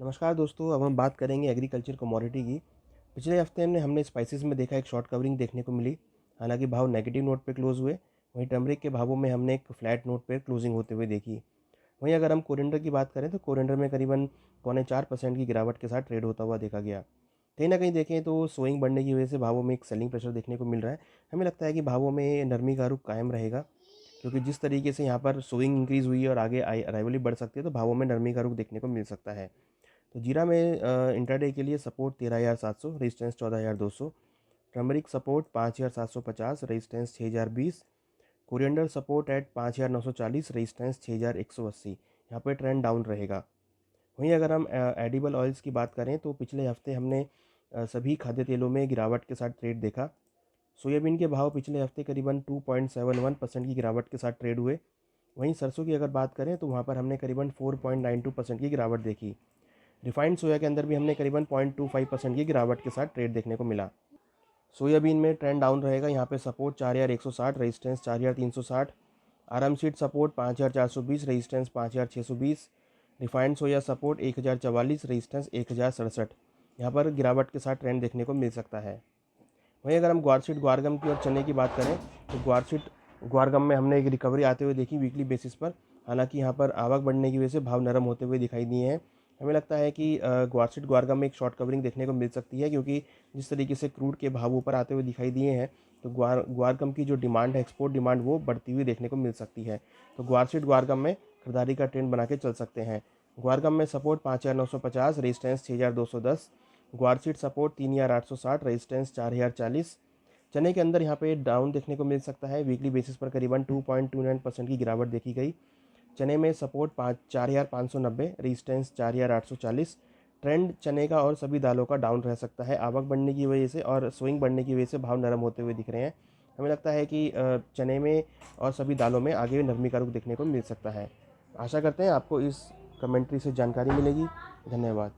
नमस्कार दोस्तों, अब हम बात करेंगे एग्रीकल्चर कमोडिटी की। पिछले हफ्ते में हमने स्पाइसेस में देखा एक शॉर्ट कवरिंग देखने को मिली। हालांकि भाव नेगेटिव नोट पे क्लोज हुए। वहीं टर्मरिक के भावों में हमने एक फ्लैट नोट पे क्लोजिंग होते हुए देखी। वहीं अगर हम कोरिएंडर की बात करें तो कोरिएंडर में करीबन 0.4% की गिरावट के साथ ट्रेड होता हुआ देखा गया। कहीं ना कहीं देखें तो सोइंग बढ़ने की वजह से भावों में एक सेलिंग प्रेशर देखने को मिल रहा है। हमें लगता है कि भावों में नरमी का रुख कायम रहेगा, क्योंकि जिस तरीके से यहाँ पर सोइंग इंक्रीज हुई है और आगे अराइवल भी बढ़ सकती है, तो भावों में नरमी का रुख देखने को मिल सकता है। तो जीरा में इंट्राडे के लिए support 13,700, resistance 14,200। Turmeric support 5,750, resistance 6,020। Coriander support at 5,940, resistance 6,180। यहाँ पे ट्रेंड डाउन रहेगा। वहीं अगर हम एडिबल ऑयल्स की बात करें तो पिछले हफ्ते हमने सभी खाद्य तेलों में गिरावट के साथ ट्रेड देखा। सोयाबीन के भाव पिछले हफ्ते करीबन 2.71% की गिरावट के साथ ट्रेड हुए। वहीं सरसों की अगर बात करें तो वहाँ पर हमने करीबन 4.92% की गिरावट देखी। रिफाइंड सोया के अंदर भी हमने करीबन 0.25% की गिरावट के साथ ट्रेड देखने को मिला। सोयाबीन में ट्रेंड डाउन रहेगा। यहाँ पे सपोर्ट 4,160, रेजिस्टेंस 4,360। आराम सीट सपोर्ट 5,420, रेजिस्टेंस 5,620। रिफाइंड सोया सपोर्ट 1,044, रेजिस्टेंस 1,067। यहाँ पर गिरावट के साथ ट्रेंड देखने को मिल सकता है। वहीं अगर हम ग्वारसीड ग्वारगम की और चने की बात करें तो ग्वारसीड ग्वारगम में हमने एक रिकवरी आते हुए देखी वीकली बेसिस पर। हालांकि यहाँ पर आवक बढ़ने की वजह से भाव नरम होते हुए दिखाई दिए हैं। हमें लगता है कि ग्वारसीड ग्वारगम में एक शॉर्ट कवरिंग देखने को मिल सकती है, क्योंकि जिस तरीके से क्रूड के भाव ऊपर आते हुए दिखाई दिए हैं, तो ग्वारगम की जो डिमांड है, एक्सपोर्ट डिमांड, वो बढ़ती हुई देखने को मिल सकती है। तो ग्वारसीड ग्वारगम में खरीदारी का ट्रेंड बना के चल सकते हैं। ग्वारगम में support 5,950, resistance 6,210। Guar seed support 3,860, resistance 4,040। चने के अंदर यहाँ पे डाउन देखने को मिल सकता है। वीकली बेसिस पर करीबन 2.29% की गिरावट देखी गई। चने में सपोर्ट 4,590, रेजिस्टेंस 4,840। ट्रेंड चने का और सभी दालों का डाउन रह सकता है। आवक बढ़ने की वजह से और स्विंग बढ़ने की वजह से भाव नरम होते हुए दिख रहे हैं। हमें लगता है कि चने में और सभी दालों में आगे नरमी का रुख देखने को मिल सकता है। आशा करते हैं आपको इस कमेंट्री से जानकारी मिलेगी। धन्यवाद।